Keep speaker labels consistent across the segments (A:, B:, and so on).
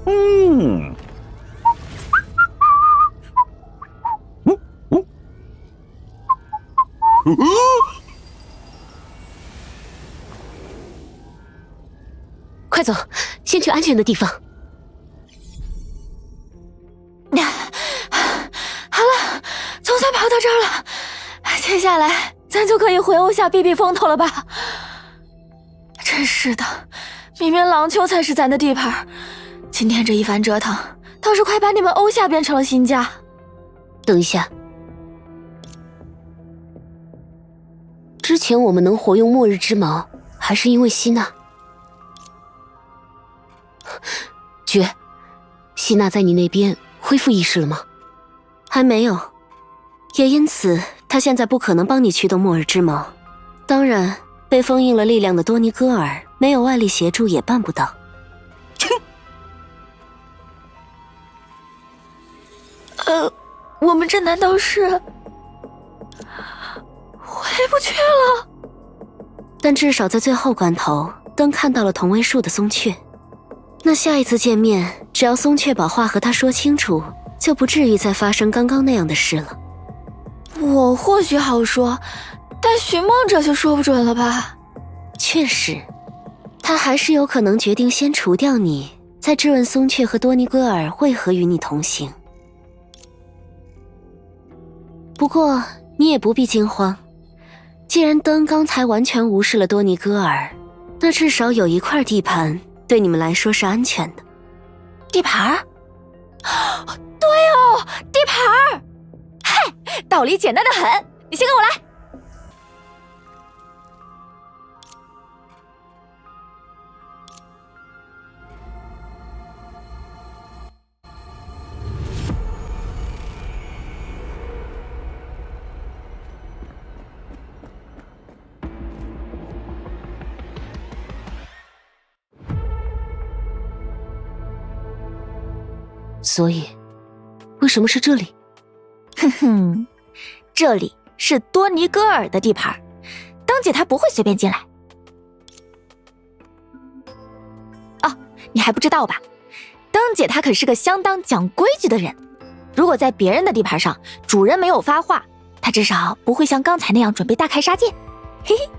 A: 嗯。
B: 快走，先去安全的地方。
C: 好了，总算跑到这儿了，接下来咱就可以回欧夏避避风头了吧？真是的，明明廊丘才是咱的地盘，今天这一番折腾，倒是快把你们欧夏变成了新家。
B: 等一下，之前我们能活用末日之矛，还是因为希娜。绝，希娜在你那边恢复意识了吗？
D: 还没有，也因此她现在不可能帮你驱动末日之矛。当然，被封印了力量的多尼戈尔没有外力协助也办不到。
C: 我们这难道是回不去了？
D: 但至少在最后关头，灯看到了同位数的松雀。那下一次见面，只要松雀把话和他说清楚，就不至于再发生刚刚那样的事了。
C: 我或许好说，但寻梦者就说不准了吧？
D: 确实，他还是有可能决定先除掉你，再质问松雀和多尼戈尔为何与你同行。不过你也不必惊慌，既然灯刚才完全无视了多尼戈尔，那至少有一块地盘对你们来说是安全的。
C: 地盘？对哦，地盘！嗨，道理简单的很，你先跟我来。
B: 所以，为什么是这里？
C: 哼哼，这里是多尼戈尔的地盘，灯姐她不会随便进来。哦，你还不知道吧？灯姐她可是个相当讲规矩的人，如果在别人的地盘上，主人没有发话，她至少不会像刚才那样准备大开杀戒。嘿嘿，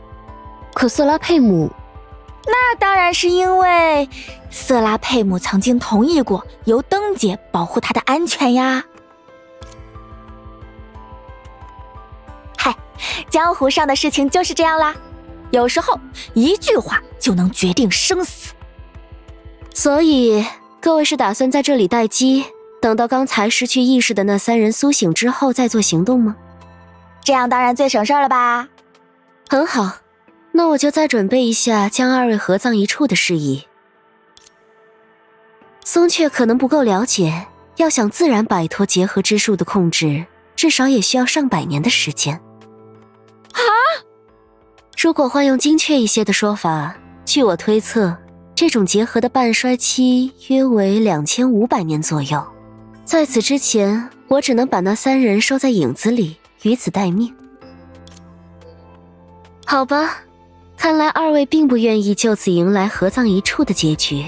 B: 可瑟拉佩姆，
C: 那当然是因为瑟拉佩姆曾经同意过由灯姐保护她的安全呀。嗨，江湖上的事情就是这样啦，有时候一句话就能决定生死。
D: 所以各位是打算在这里待机，等到刚才失去意识的那3人苏醒之后再做行动吗？
C: 这样当然最省事儿了吧。
D: 很好，那我就再准备一下将2位合葬一处的事宜。松雀可能不够了解，要想自然摆脱结合之术的控制，至少也需要上百年的时间。
C: 啊？
D: 如果换用精确一些的说法，据我推测，这种结合的半衰期约为2500年左右。在此之前，我只能把那3人收在影子里，以此待命。好吧，看来2位并不愿意就此迎来合葬一处的结局。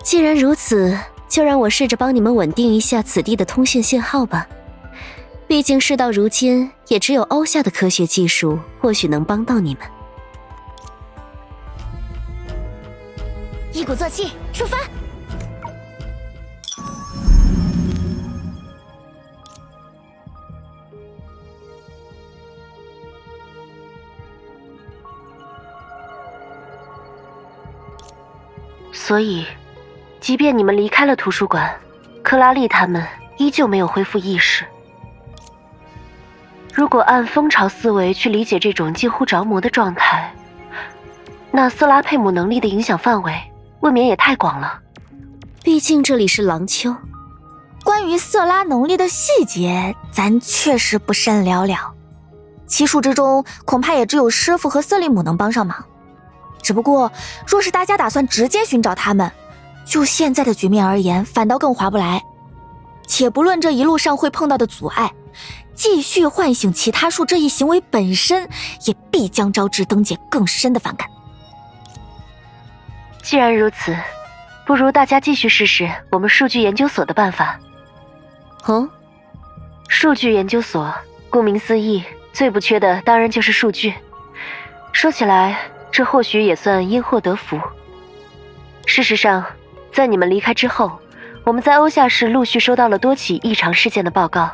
D: 既然如此，就让我试着帮你们稳定一下此地的通讯信号吧。毕竟事到如今，也只有欧夏的科学技术或许能帮到你们。
C: 一鼓作气，出发！
D: 所以，即便你们离开了图书馆，克拉丽他们依旧没有恢复意识。如果按蜂巢思维去理解这种近乎着魔的状态，那瑟拉佩姆能力的影响范围未免也太广了。毕竟这里是廊丘。
C: 关于瑟拉能力的细节，咱确实不甚了了。奇术之中，恐怕也只有师傅和瑟利姆能帮上忙。只不过，若是大家打算直接寻找他们，就现在的局面而言，反倒更划不来。且不论这一路上会碰到的阻碍，继续唤醒其他术这一行为本身，也必将招致灯姐更深的反感。
D: 既然如此，
B: 不如大家继续试试我们数据研究所的办法。
D: 哦，
B: 数据研究所，顾名思义，最不缺的当然就是数据。说起来，这或许也算因祸得福。事实上，在你们离开之后，我们在欧夏市陆续收到了多起异常事件的报告，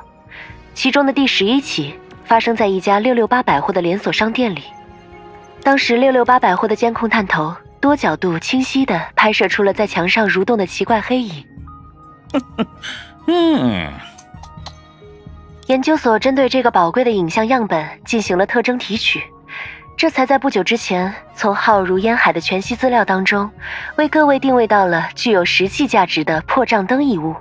B: 其中的第11起发生在一家668百货的连锁商店里。当时668百货的监控探头多角度清晰地拍摄出了在墙上蠕动的奇怪黑影。研究所针对这个宝贵的影像样本进行了特征提取，这才在不久之前从浩如烟海的全息资料当中为各位定位到了具有实际价值的破障灯一物。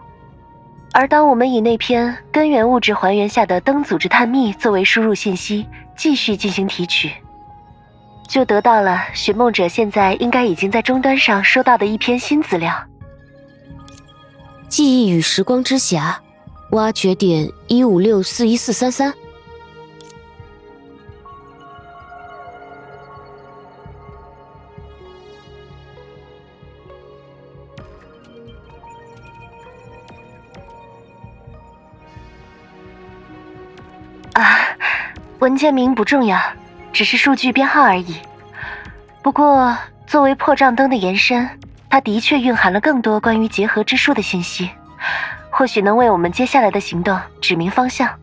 B: 而当我们以那篇根源物质还原下的灯组织探秘作为输入信息继续进行提取，就得到了寻梦者现在应该已经在终端上收到的一篇新资料。
D: 记忆与时光之匣，挖掘点156414333。
B: 文件名不重要，只是数据编号而已。不过，作为破障灯的延伸，它的确蕴含了更多关于结合之术的信息，或许能为我们接下来的行动指明方向。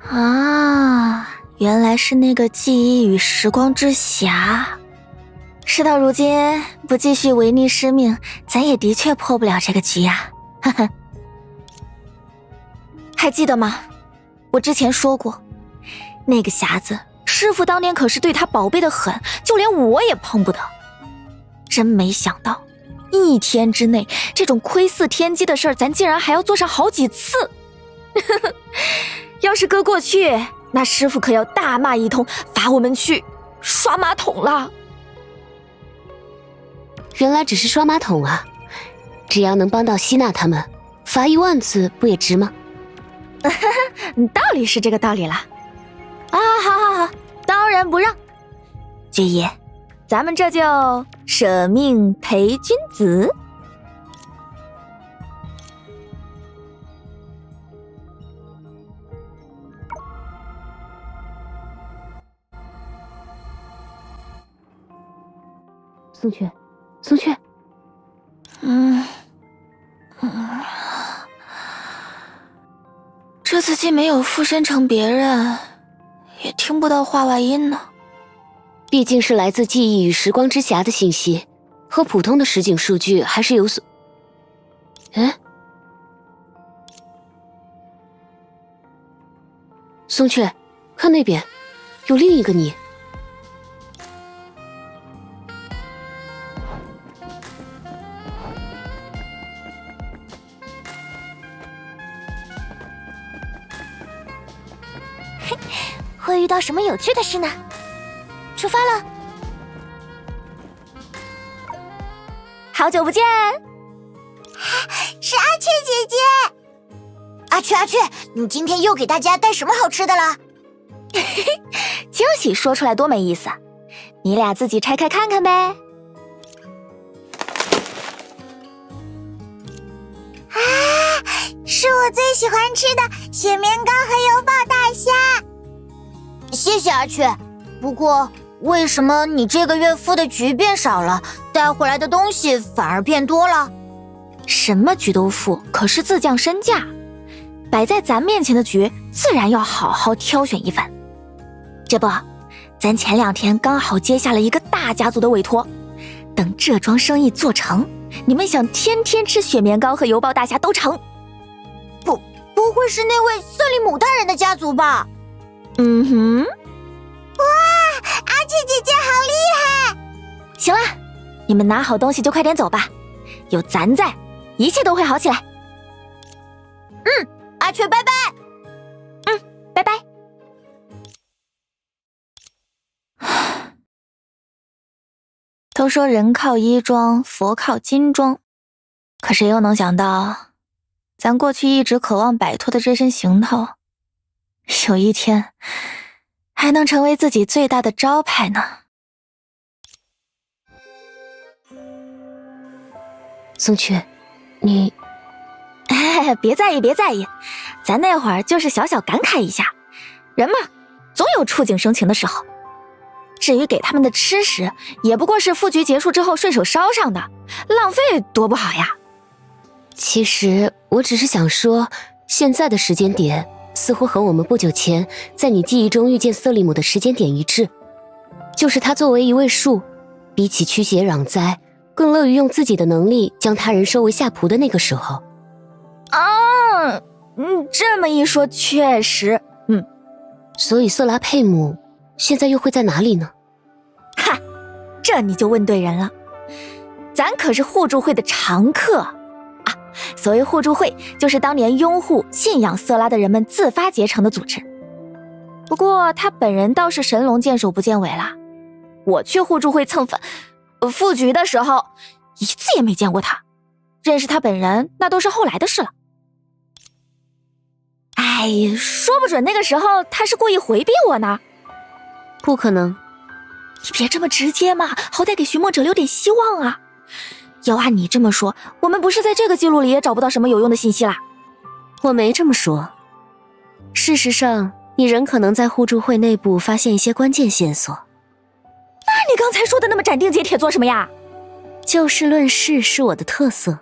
C: 啊，原来是那个记忆与时光之匣。事到如今，不继续违逆师命，咱也的确破不了这个局呀。呵呵。还记得吗？我之前说过，那个匣子，师父当年可是对他宝贝的很，就连我也碰不得。真没想到，1天之内，这种窥伺天机的事儿，咱竟然还要做上好几次。要是搁过去，那师父可要大骂一通，罚我们去刷马桶了。
D: 原来只是刷马桶啊！只要能帮到希娜他们，罚1万次不也值吗？
C: 道理是这个道理啦。啊，好，当仁不让。爵爷，咱们这就舍命陪君子。
D: 宋雀。
C: 这次既没有附身成别人，也听不到话外音呢。
D: 毕竟是来自记忆与时光之匣的信息，和普通的实景数据还是有所……宋雀，看那边，有另一个你。
C: 会遇到什么有趣的事呢？出发了！好久不见，
A: 是阿雀姐姐。阿雀，你今天又给大家带什么好吃的了？
C: 惊喜说出来多没意思，你俩自己拆开看看呗。
A: 是我最喜欢吃的雪棉糕和油爆大虾。谢谢阿雀，不过为什么你这个月付的局变少了，带回来的东西反而变多了？
C: 什么局都付，可是自降身价。摆在咱面前的局，自然要好好挑选一份。这不，咱前2天刚好接下了一个大家族的委托，等这桩生意做成，你们想天天吃雪棉糕和油爆大虾都成。
A: 不会是那位瑟利姆大人的家族吧？哇，阿雀姐姐好厉害！
C: 行了，你们拿好东西就快点走吧，有咱在，一切都会好起来。
A: 阿雀拜拜。
C: 拜拜。都说人靠衣装，佛靠金装，可谁又能想到，咱过去一直渴望摆脱的这身行头，有一天还能成为自己最大的招牌呢。
D: 宋雀，你……
C: 别在意，别在意，咱那会儿就是小小感慨一下，人嘛，总有触景生情的时候。至于给他们的吃食，也不过是副局结束之后顺手烧上的，浪费多不好呀。
D: 其实我只是想说，现在的时间点似乎和我们不久前在你记忆中遇见瑟利姆的时间点一致，就是他作为一位术，比起驱邪攘灾，更乐于用自己的能力将他人收为下仆的那个时候。
C: 这么一说确实，
D: 所以瑟拉佩姆现在又会在哪里呢？
C: 哈，这你就问对人了，咱可是互助会的常客啊！所谓互助会，就是当年拥护、信仰瑟拉的人们自发结成的组织。不过他本人倒是神龙见首不见尾了，我去互助会蹭副局的时候，一次也没见过他，认识他本人那都是后来的事了。哎，说不准那个时候他是故意回避我呢。
D: 不可能，
C: 你别这么直接嘛，好歹给寻梦者留点希望啊！要按你这么说，我们不是在这个记录里也找不到什么有用的信息啦？
D: 我没这么说。事实上，你仍可能在互助会内部发现一些关键线索。
C: 那你刚才说的那么斩钉截铁做什么呀？
D: 就事论事是我的特色。